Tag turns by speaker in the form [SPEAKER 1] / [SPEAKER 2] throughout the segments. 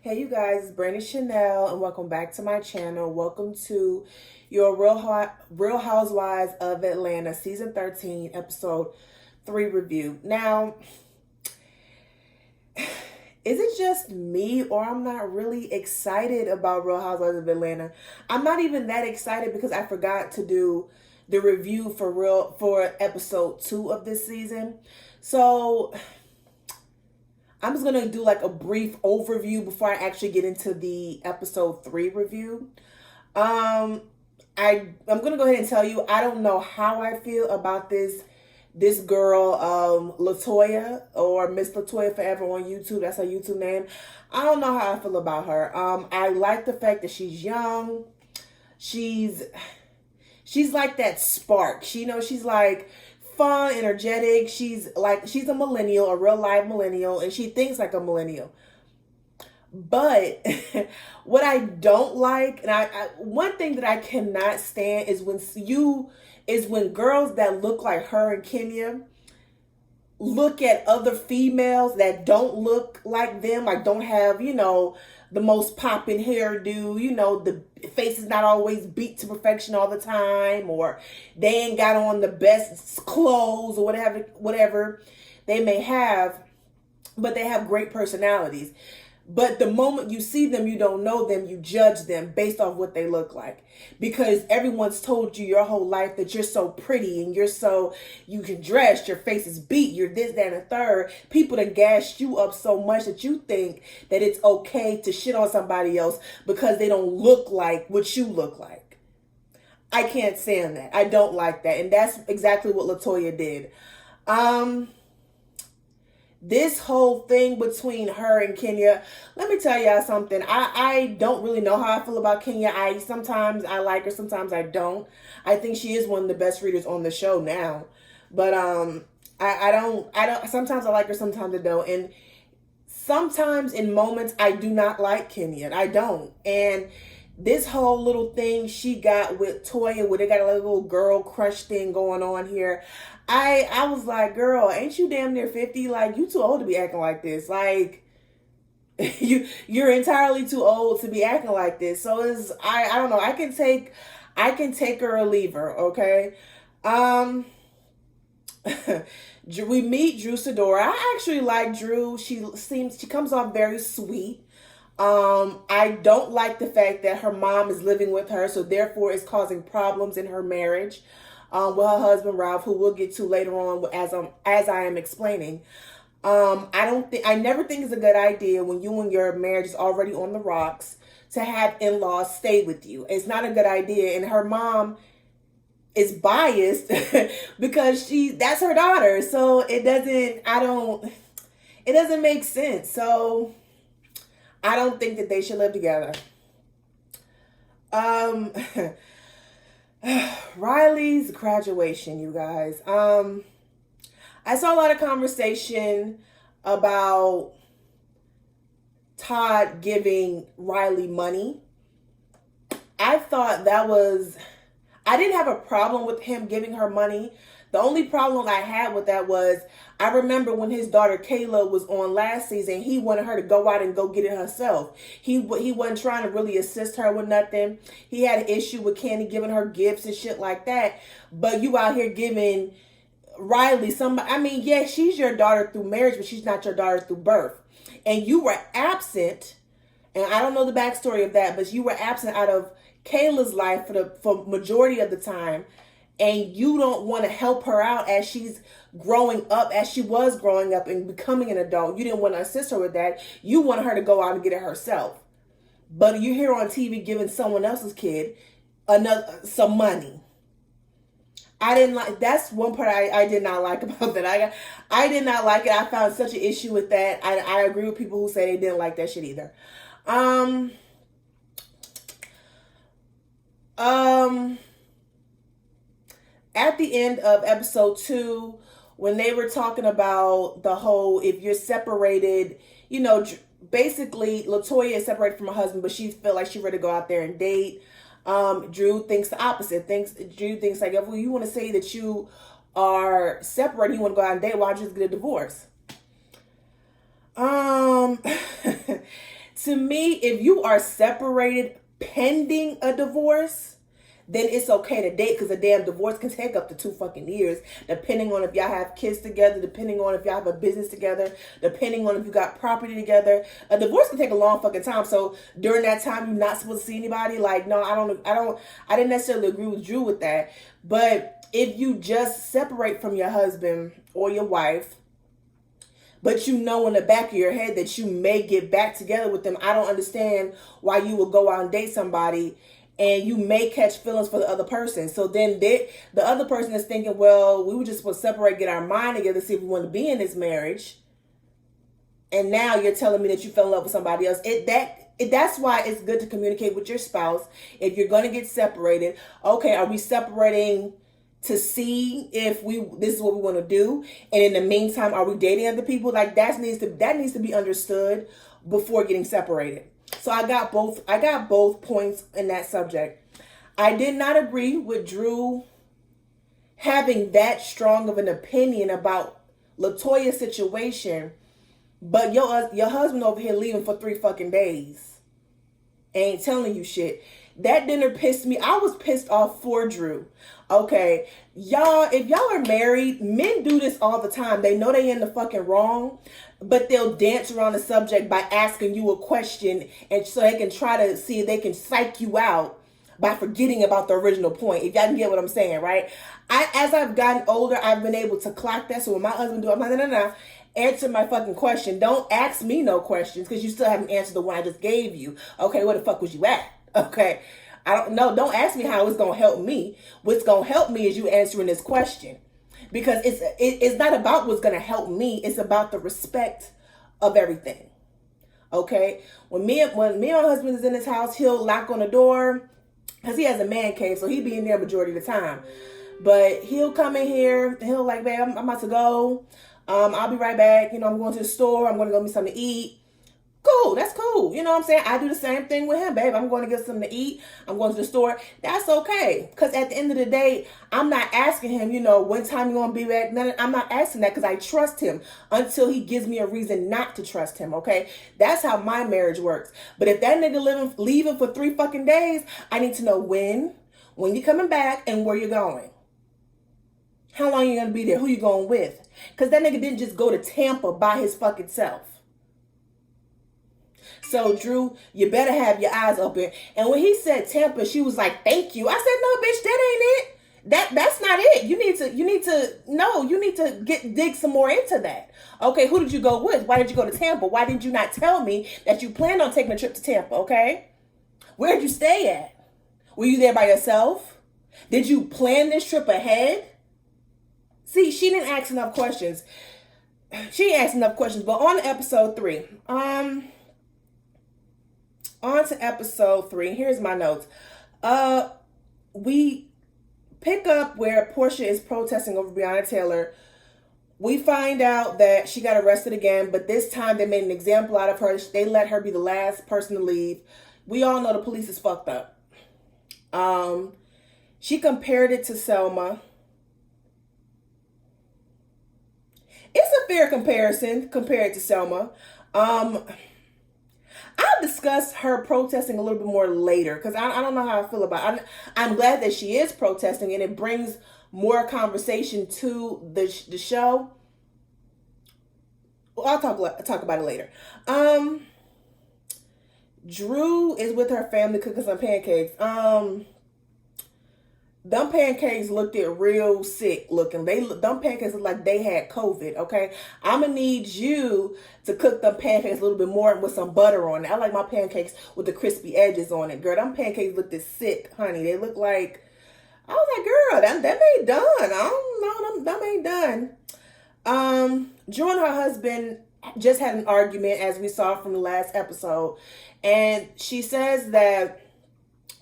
[SPEAKER 1] Hey you guys, it's Brandy Chanel and welcome back to my channel. Welcome to your Real Housewives of Atlanta season 13 episode 3 review. Now, is it just me or I'm not really excited about Real Housewives of Atlanta? I'm not even that excited because I forgot to do the review for episode 2 of this season. So, I'm just gonna do like a brief overview before I actually get into the episode 3 review. Um, I'm gonna go ahead and tell you I don't know how I feel about this girl, Latoya, or Miss Latoya Forever on YouTube. That's her YouTube name. I don't know how I feel about her. I like the fact that she's young. She's she's like that spark. She's like fun, energetic. She's a millennial, a real live millennial, and she thinks like a millennial. But what I don't like, and one thing that I cannot stand is when girls that look like her and Kenya look at other females that don't look like them, like don't have, the most popping hairdo, the face is not always beat to perfection all the time, or they ain't got on the best clothes or whatever they may have, but they have great personalities. But the moment you see them, you don't know them, you judge them based off what they look like. Because everyone's told you your whole life that you're so pretty and you can dress, your face is beat, you're this, that, and a third. People done gassed you up so much that you think that it's okay to shit on somebody else because they don't look like what you look like. I can't stand that. I don't like that. And that's exactly what Latoya did. This whole thing between her and Kenya, let me tell y'all something. I don't really know how I feel about Kenya. Sometimes I like her, sometimes I don't. I think she is one of the best readers on the show now. But I don't sometimes I like her, sometimes I don't. And sometimes in moments I do not like Kenya. I don't. And this whole little thing she got with Toya, where they got a little girl crush thing going on here, I was like, girl, ain't you damn near 50? Like, you too old to be acting like this. Like, you're entirely too old to be acting like this. So I don't know. I can take her or leave her, okay? We meet Drew Sidora. I actually like Drew. She comes off very sweet. I don't like the fact that her mom is living with her, so therefore it's causing problems in her marriage with her husband Ralph, who we'll get to later on as I am explaining. I never think it's a good idea when you and your marriage is already on the rocks to have in-laws stay with you. It's not a good idea, and her mom is biased because that's her daughter, so it doesn't make sense. So I don't think that they should live together. Riley's graduation, you guys. I saw a lot of conversation about Todd giving Riley money. I didn't have a problem with him giving her money. The only problem I had with that was I remember when his daughter Kayla was on last season, he wanted her to go out and go get it herself. He wasn't trying to really assist her with nothing. He had an issue with Candy giving her gifts and shit like that. But you out here giving Riley yeah, she's your daughter through marriage, but she's not your daughter through birth. And you were absent, and I don't know the backstory of that, but you were absent out of Kayla's life for majority of the time. And you don't want to help her out as she's growing up, as she was growing up and becoming an adult. You didn't want to assist her with that. You wanted her to go out and get it herself. But you're here on TV giving someone else's kid some money. That's one part I did not like about that. I did not like it. I found such an issue with that. I agree with people who say they didn't like that shit either. At the end of episode 2, when they were talking about the whole, if you're separated, basically Latoya is separated from her husband, but she felt like she ready to go out there and date. Drew thinks the opposite. Drew thinks like, if you want to say that you are separated, you want to go out and date, why don't you just get a divorce? To me, if you are separated pending a divorce, then it's okay to date, because a damn divorce can take up to 2 fucking years, depending on if y'all have kids together, depending on if y'all have a business together, depending on if you got property together. A divorce can take a long fucking time. So during that time, you're not supposed to see anybody. Like, no, I didn't necessarily agree with Drew with that. But if you just separate from your husband or your wife, but you know in the back of your head that you may get back together with them, I don't understand why you would go out and date somebody and you may catch feelings for the other person. So then the other person is thinking, well, we were just supposed to separate, get our mind together, see if we want to be in this marriage. And now you're telling me that you fell in love with somebody else. That's why it's good to communicate with your spouse. If you're going to get separated, okay, are we separating to see if this is what we want to do? And in the meantime, are we dating other people? Like, that needs to be understood before getting separated. So I got both points in that subject. I did not agree with Drew having that strong of an opinion about LaToya's situation, but your husband over here leaving for 3 fucking days ain't telling you shit. That dinner pissed me. I was pissed off for Drew. Okay, y'all, if y'all are married, men do this all the time. They know they in the fucking wrong, but they'll dance around the subject by asking you a question, and so they can try to see if they can psych you out by forgetting about the original point. If y'all can get what I'm saying, right? As I've gotten older, I've been able to clock that. So when my husband do, I'm like, no. Answer my fucking question. Don't ask me no questions, because you still haven't answered the one I just gave you. Okay, where the fuck was you at? Okay. I don't know. Don't ask me how it's going to help me. What's going to help me is you answering this question, because it's not about what's going to help me. It's about the respect of everything. Okay. When me and my husband is in his house, he'll knock on the door, because he has a man cave, so he be in there majority of the time. But he'll come in here and he'll like, babe, I'm about to go. I'll be right back. I'm going to the store. I'm going to go get something to eat. Cool, that's cool. You know what I'm saying? I do the same thing with him, babe. I'm going to get something to eat. I'm going to the store. That's okay. Because at the end of the day, I'm not asking him, when time you going to be back. I'm not asking that, because I trust him until he gives me a reason not to trust him, okay? That's how my marriage works. But if that nigga leaving for 3 fucking days, I need to know when you're coming back, and where you're going. How long you going to be there? Who you going with? Because that nigga didn't just go to Tampa by his fucking self. So, Drew, you better have your eyes open. And when he said Tampa, she was like, thank you. I said, no, bitch, that ain't it. That's not it. You need to dig some more into that. Okay, who did you go with? Why did you go to Tampa? Why did you not tell me that you planned on taking a trip to Tampa, okay? Where did you stay at? Were you there by yourself? Did you plan this trip ahead? See, she didn't ask enough questions. She asked enough questions, but on to episode 3. On to episode 3. Here's my notes. We pick up where Portia is protesting over Breonna Taylor. We find out that she got arrested again, but this time they made an example out of her. They let her be the last person to leave. We all know the police is fucked up. She compared it to Selma. It's a fair comparison compared to Selma. I'll discuss her protesting a little bit more later, because I don't know how I feel about it. I'm glad that she is protesting, and it brings more conversation to the show. Well, I'll talk about it later. Drew is with her family cooking some pancakes. Them pancakes looked real sick looking. Them pancakes look like they had COVID, okay? I'm going to need you to cook them pancakes a little bit more with some butter on it. I like my pancakes with the crispy edges on it. Girl, them pancakes looked sick, honey. They look like, I was like, girl, that ain't done. I don't know, them ain't done. Drew and her husband just had an argument, as we saw from the last episode. And she says that,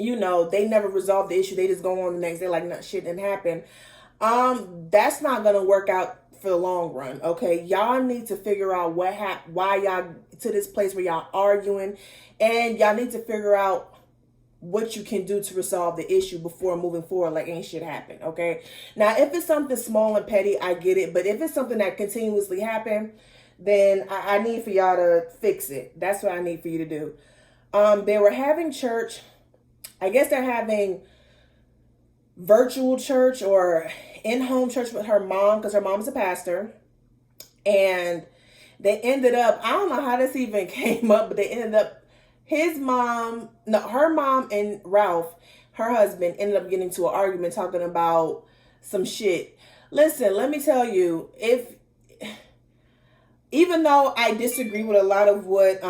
[SPEAKER 1] they never resolved the issue. They just go on the next day like no, shit didn't happen. That's not going to work out for the long run, okay? Y'all need to figure out why y'all to this place where y'all arguing, and y'all need to figure out what you can do to resolve the issue before moving forward like ain't shit happen, okay? Now, if it's something small and petty, I get it, but if it's something that continuously happen, then I need for y'all to fix it. That's what I need for you to do. They were having church. I guess they're having virtual church or in-home church with her mom, because her mom's a pastor. And they ended up, I don't know how this even came up, but they ended up, her mom and Ralph, her husband, ended up getting into an argument talking about some shit. Listen, let me tell you, even though I disagree with a lot of what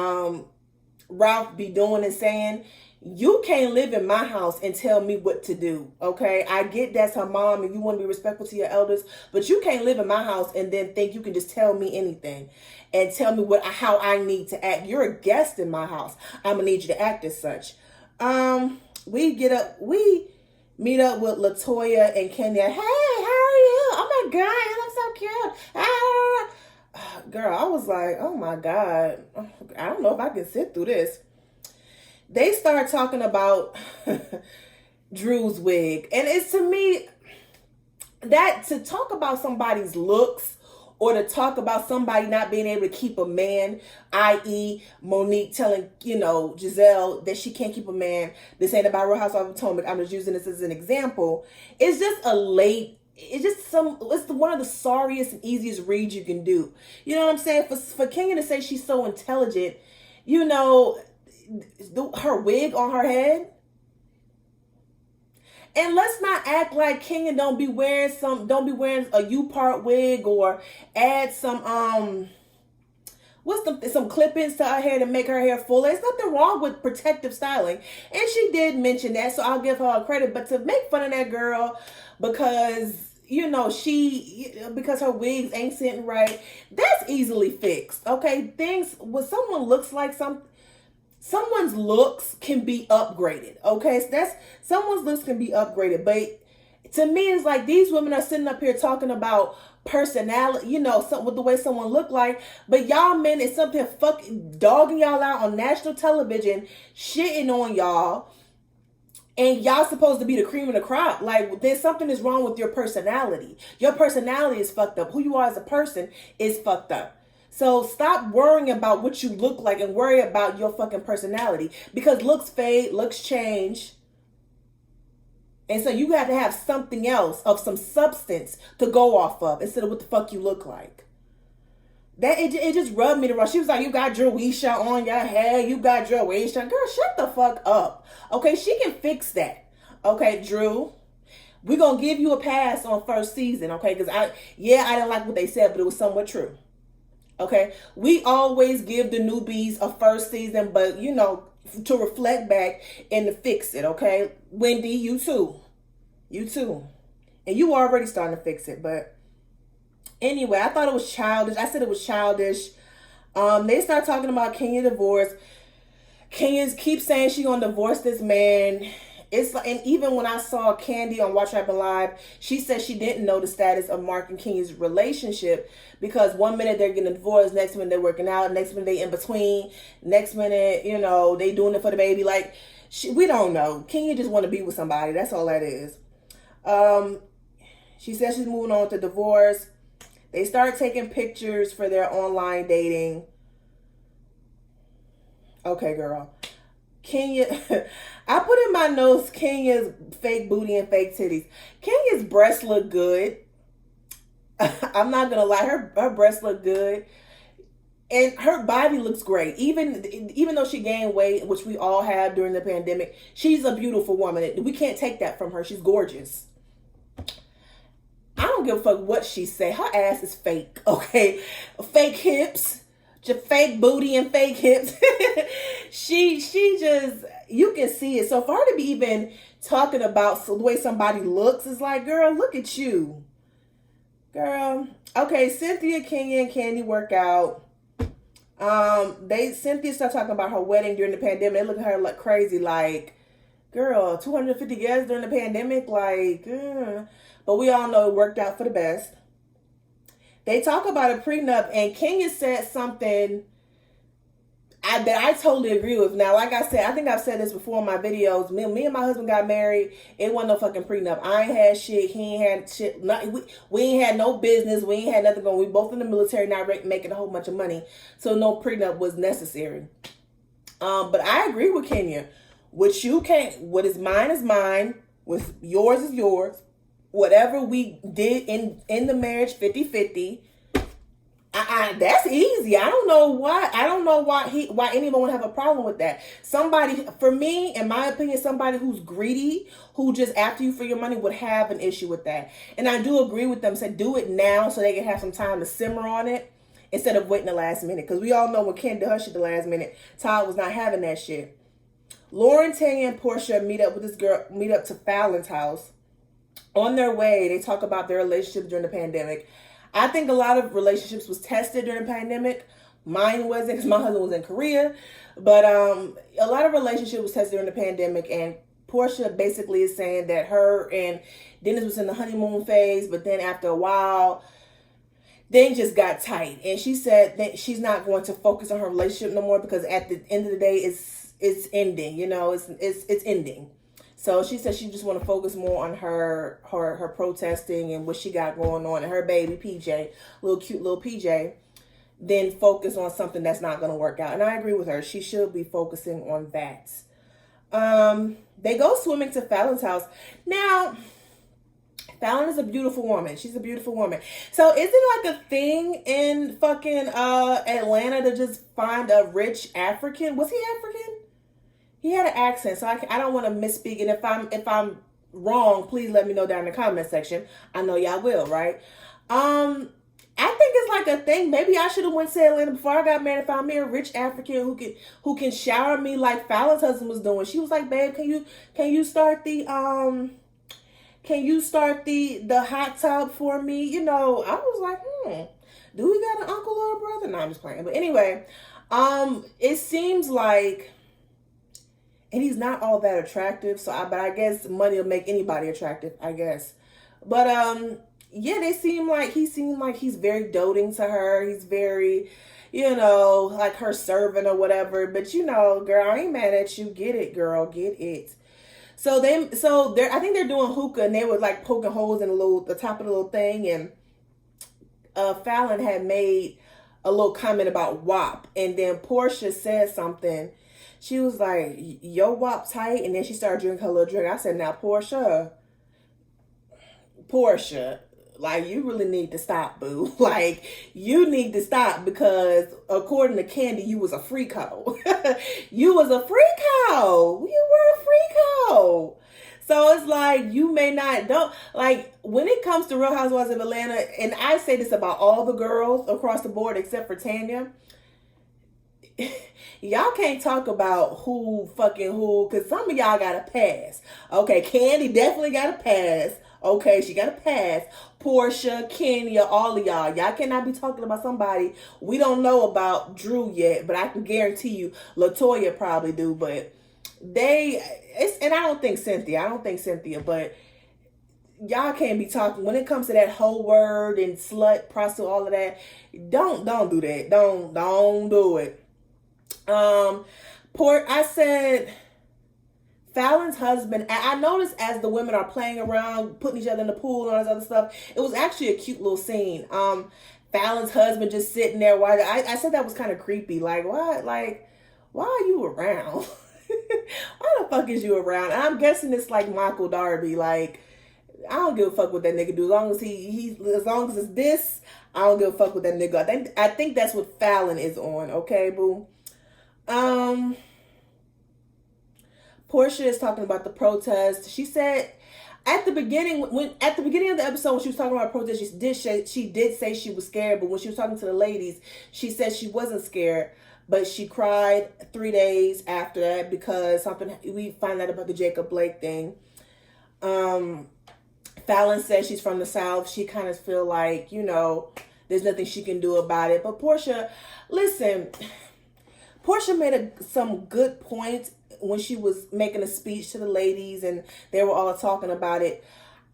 [SPEAKER 1] Ralph be doing and saying, you can't live in my house and tell me what to do, okay? I get that's her mom and you want to be respectful to your elders, but you can't live in my house and then think you can just tell me anything and tell me how I need to act. You're a guest in my house. I'm going to need you to act as such. We meet up with Latoya and Kenya. Hey, how are you? Oh my God, you look so cute. Girl, I was like, oh my God, I don't know if I can sit through this. They start talking about Drew's wig. And it's, to me, that to talk about somebody's looks or to talk about somebody not being able to keep a man, i.e. Monique telling, Giselle that she can't keep a man. This ain't about Real Housewives of Potomac. I'm just using this as an example. It's just it's one of the sorriest and easiest reads you can do. You know what I'm saying? For Kenya to say she's so intelligent, her wig on her head. And let's not act like Kenya don't be wearing a U-part wig or add some some clip-ins to her hair to make her hair fuller. There's nothing wrong with protective styling. And she did mention that, so I'll give her a credit. But to make fun of that girl because because her wigs ain't sitting right, that's easily fixed. Okay, when someone looks like someone's looks can be upgraded. Okay, so someone's looks can be upgraded. But to me, it's like these women are sitting up here talking about personality, with the way someone look like, but y'all men is something fucking dogging y'all out on national television, shitting on y'all, and y'all supposed to be the cream of the crop. Like, there's something is wrong with your personality. Your personality is fucked up. Who you are as a person is fucked up. So stop worrying about what you look like and worry about your fucking personality, because looks fade, looks change. And so you have to have something else of some substance to go off of instead of what the fuck you look like. That it just rubbed me the wrong. She was like, you got Drewisha on your hair. You got Drewisha. Girl, shut the fuck up. Okay, she can fix that. Okay, Drew, we're going to give you a pass on first season. Okay, because I didn't like what they said, but it was somewhat true. Okay, we always give the newbies a first season, but to reflect back and to fix it. Okay, Wendy, you too, and you already starting to fix it. But anyway, I thought it was childish. I said it was childish. They start talking about Kenya divorce. Kenya keeps saying she gonna divorce this man. It's like, and even when I saw Candy on Watch What Happened Live, she said she didn't know the status of Mark and Kenya's relationship, because one minute they're getting divorced, next minute they're working out, next minute they in between, next minute, they doing it for the baby. Like, we don't know. Kenya just want to be with somebody. That's all that is. She says she's moving on to divorce. They start taking pictures for their online dating. Okay, girl. Kenya, I put in my notes Kenya's fake booty and fake titties. Kenya's breasts look good. I'm not gonna lie, her breasts look good, and her body looks great. Even though she gained weight, which we all have during the pandemic, she's a beautiful woman. We can't take that from her. She's gorgeous. I don't give a fuck what she say. Her ass is fake. Okay, fake hips. Just fake booty and fake hips. she just, you can see it. So for her to be even talking about the way somebody looks, is like, girl, look at you. Girl. Okay, Cynthia, Kenya, and Candy work out. Cynthia started talking about her wedding during the pandemic. They look at her like crazy, like, girl, 250 guests during the pandemic, like, but we all know it worked out for the best. They talk about a prenup, and Kenya said something. that I totally agree with. Now, like I said, I think I've said this before in my videos. Me and my husband got married. It wasn't no fucking prenup. I ain't had shit. He ain't had shit. We ain't had no business. We ain't had nothing going. We both in the military, not making a whole bunch of money. So no prenup was necessary. But I agree with Kenya. What is mine is mine. What yours is yours. Whatever we did in the marriage, 50-50. That's easy. I don't know why anyone would have a problem with that. Somebody, for me, in my opinion, somebody who's greedy, who just after you for your money would have an issue with that. And I do agree with them. Say do it now so they can have some time to simmer on it instead of waiting the last minute. Because we all know when Ken did her shit the last minute, Todd was not having that shit. Lauren, Tanya, and Portia meet up to Fallon's house. On their way, they talk about their relationship during the pandemic. I think a lot of relationships was tested during the pandemic. Mine wasn't because my husband was in Korea. But a lot of relationships was tested during the pandemic. And Portia basically is saying that her and Dennis was in the honeymoon phase. But then after a while, things just got tight. And she said that she's not going to focus on her relationship no more because at the end of the day, it's ending. You know, it's ending. So she said she just want to focus more on her protesting and what she got going on and her baby PJ, cute little PJ, then focus on something that's not going to work out. And I agree with her. She should be focusing on that. They go swimming to Fallon's house. Now, Fallon is a beautiful woman. She's a beautiful woman. So is it like a thing in fucking Atlanta to just find a rich African? Was he African? He had an accent, so I don't want to misspeak. And if I'm wrong, please let me know down in the comment section. I know y'all will, right? I think it's like a thing. Maybe I should have went to Atlanta before I got married. Found me a rich African who can shower me like Fallon's husband was doing. She was like, "Babe, can you start the hot tub for me?" You know, I was like, do we got an uncle or a brother? No, I'm just playing. But anyway, it seems like. And he's not all that attractive, but I guess money will make anybody attractive, I guess. But yeah, he seemed like he's very doting to her. He's very, like her servant or whatever. But girl, I ain't mad at you. Get it, girl, get it. So I think they're doing hookah, and they were like poking holes in the top of the little thing, and Fallon had made a little comment about WAP, and then Portia said something. She was like, "Yo, WAP tight," and then she started drinking her little drink. I said, "Now, Portia, like, you really need to stop, boo. Like, you need to stop because according to Candy, you was a freako. You was a freako. You were a freako." So it's like, you may don't, like, when it comes to Real Housewives of Atlanta, and I say this about all the girls across the board except for Tanya, y'all can't talk about who, because some of y'all got a pass. Okay, Candy definitely got a pass. Okay, she got a pass. Portia, Kenya, all of y'all. Y'all cannot be talking about somebody we don't know about Drew yet, but I can guarantee you LaToya probably do, but and I don't think Cynthia, but y'all can't be talking when it comes to that whole word and slut, prostitute, all of that. Don't do that. Don't do it. I said Fallon's husband, I noticed as the women are playing around, putting each other in the pool and all this other stuff, it was actually a cute little scene. Fallon's husband just sitting there while I said that was kind of creepy. Like, what? Like, why are you around? Why the fuck is you around? And I'm guessing it's like Michael Darby. Like, I don't give a fuck what that nigga do. As long as as long as it's this, I don't give a fuck what that nigga. I think that's what Fallon is on. Okay, boo. Portia is talking about the protest. She said at the beginning of the episode when she was talking about protest, she did say she was scared, but when she was talking to the ladies, she said she wasn't scared, but she cried 3 days after that because we find out about the Jacob Blake thing. Fallon says she's from the South. She kind of feel like, there's nothing she can do about it. But Portia, listen, Portia made some good points when she was making a speech to the ladies and they were all talking about it.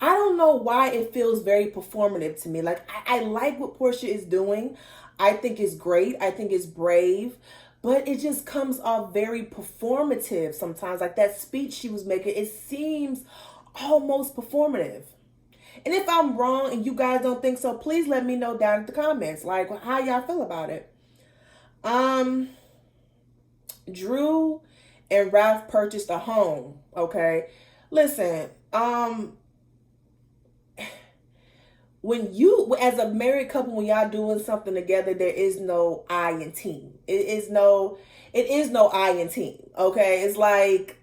[SPEAKER 1] I don't know why it feels very performative to me. Like, I like what Portia is doing. I think it's great. I think it's brave. but it just comes off very performative sometimes. Like that speech she was making, it seems almost performative. And if I'm wrong and you guys don't think so, please let me know down in the comments. Like, how y'all feel about it? Drew and Ralph purchased a home. Okay, listen. When you, as a married couple, when y'all doing something together, there is no I in team. It is no I in team. Okay, it's like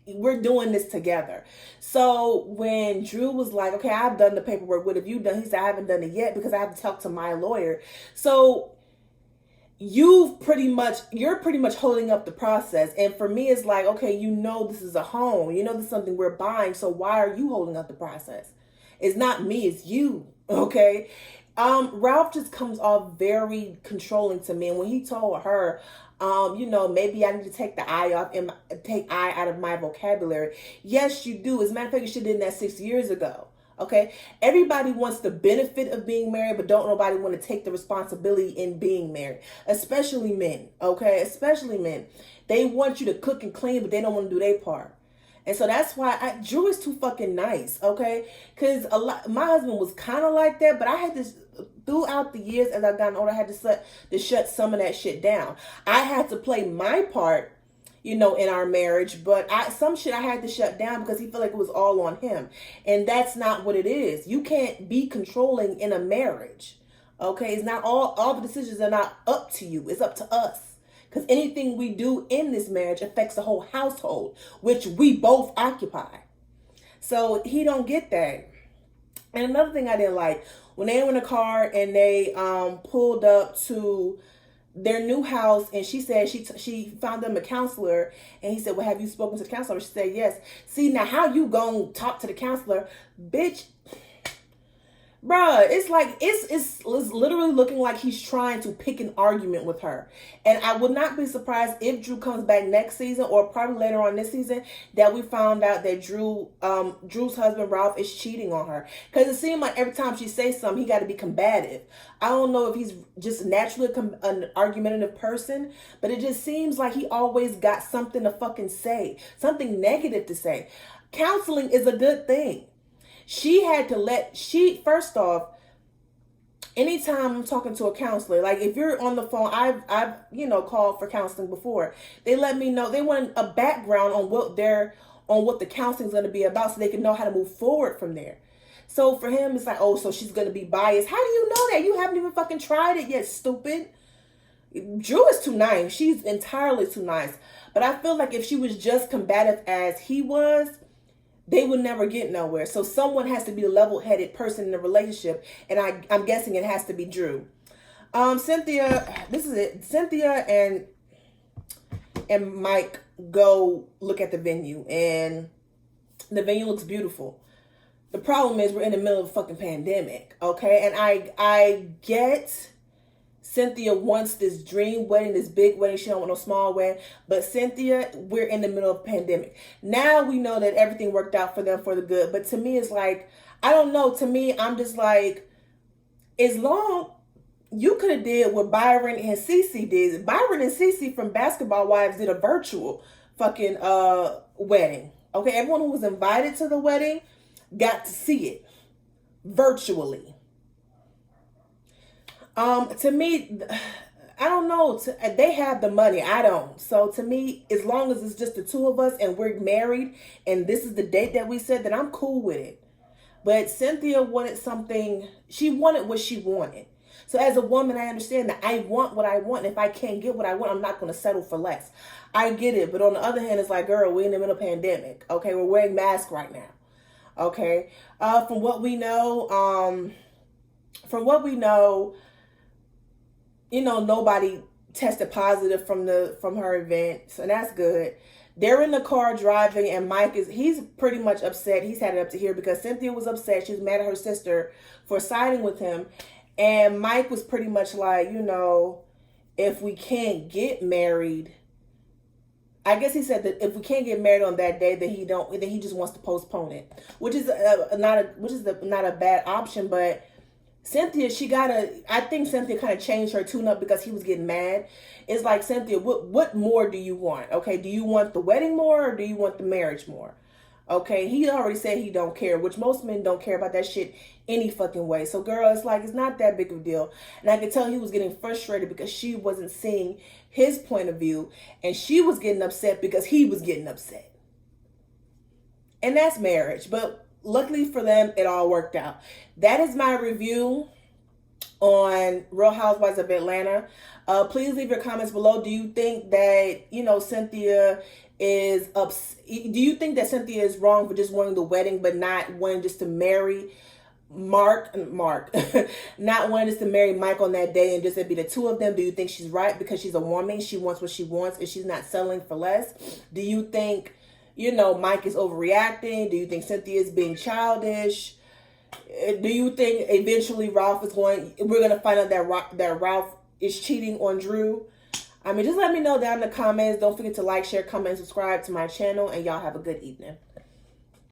[SPEAKER 1] we're doing this together. So when Drew was like, okay, I've done the paperwork. What have you done? He said, I haven't done it yet because I have to talk to my lawyer. So you're pretty much holding up the process. And for me, it's like, okay, you know, this is a home. You know, this is something we're buying. So why are you holding up the process? It's not me, it's you. Okay. Ralph just comes off very controlling to me. And when he told her, you know, maybe I need to take the I off and take I out of my vocabulary. Yes, you do. As a matter of fact, you should have done that 6 years ago. Okay. Everybody wants the benefit of being married, but don't nobody want to take the responsibility in being married, especially men. Okay. Especially men. They want you to cook and clean, but they don't want to do their part. And so that's why Drew is too fucking nice, okay? Because my husband was kind of like that, but I had this, throughout the years as I've gotten older, I had to shut some of that shit down. I had to play my part, you know, in our marriage, but some shit I had to shut down because he felt like it was all on him. And that's not what it is. You can't be controlling in a marriage, okay? It's not all the decisions are not up to you. It's up to us. Because anything we do in this marriage affects the whole household, which we both occupy. So he don't get that. And another thing I didn't like, when they were in the car and they pulled up to their new house, and she said she found them a counselor, and he said, well, have you spoken to the counselor? She said, yes. See, now how you gonna talk to the counselor? Bitch. Bruh, it's like, it's literally looking like he's trying to pick an argument with her. And I would not be surprised if Drew comes back next season, or probably later on this season, that we found out that Drew's husband, Ralph, is cheating on her. Because it seemed like every time she says something, he got to be combative. I don't know if he's just naturally an argumentative person, but it just seems like he always got something to fucking say, something negative to say. Counseling is a good thing. She had to first off, anytime I'm talking to a counselor, like if you're on the phone, I've called for counseling before. They let me know, they want a background on what the counseling is going to be about so they can know how to move forward from there. So for him, it's like, oh, so she's going to be biased. How do you know that? You haven't even fucking tried it yet, stupid. Drew is too nice. She's entirely too nice. But I feel like if she was just combative as he was, they would never get nowhere. So someone has to be the level-headed person in the relationship. And I'm guessing it has to be Drew. Cynthia, this is it. Cynthia and Mike go look at the venue. And the venue looks beautiful. The problem is we're in the middle of a fucking pandemic. Okay? And I get Cynthia wants this dream wedding, this big wedding. She don't want no small wedding. But Cynthia, we're in the middle of a pandemic. Now we know that everything worked out for them for the good. But to me, it's like, I don't know. To me, I'm just like, as long you could have did what Byron and Cece did. Byron and Cece from Basketball Wives did a virtual fucking wedding. Okay, everyone who was invited to the wedding got to see it virtually. To me, I don't know. They have the money. I don't. So to me, as long as it's just the two of us and we're married and this is the date that we said, then I'm cool with it. But Cynthia wanted something. She wanted what she wanted. So as a woman, I understand that I want what I want. And if I can't get what I want, I'm not going to settle for less. I get it. But on the other hand, it's like, girl, we're in the middle of a pandemic. Okay, we're wearing masks right now. Okay. From what we know, nobody tested positive from her event, so that's good. They're in the car driving, and Mike he's pretty much upset. He's had it up to here because Cynthia was upset. She was mad at her sister for siding with him, and Mike was pretty much like, if we can't get married, I guess he said that if we can't get married on that day, then he just wants to postpone it, which is not a bad option, but Cynthia, I think Cynthia kind of changed her tune up because he was getting mad. It's like, Cynthia, what more do you want? Okay, do you want the wedding more or do you want the marriage more? Okay, he already said he don't care, which most men don't care about that shit any fucking way. So, girl, it's like, it's not that big of a deal. And I could tell he was getting frustrated because she wasn't seeing his point of view, and she was getting upset because he was getting upset. And that's marriage. But luckily for them, it all worked out. That is my review on Real Housewives of Atlanta. Please leave your comments below. Do you think that, Cynthia is do you think that Cynthia is wrong for just wanting the wedding but not wanting just to marry Mark, not wanting just to marry Mike on that day and just to be the two of them? Do you think she's right because she's a woman? She wants what she wants and she's not settling for less? Do you think, Mike is overreacting? Do you think Cynthia is being childish? Do you think eventually we're going to find out that Ralph is cheating on Drew? I mean, just let me know down in the comments. Don't forget to like, share, comment, and subscribe to my channel. And y'all have a good evening.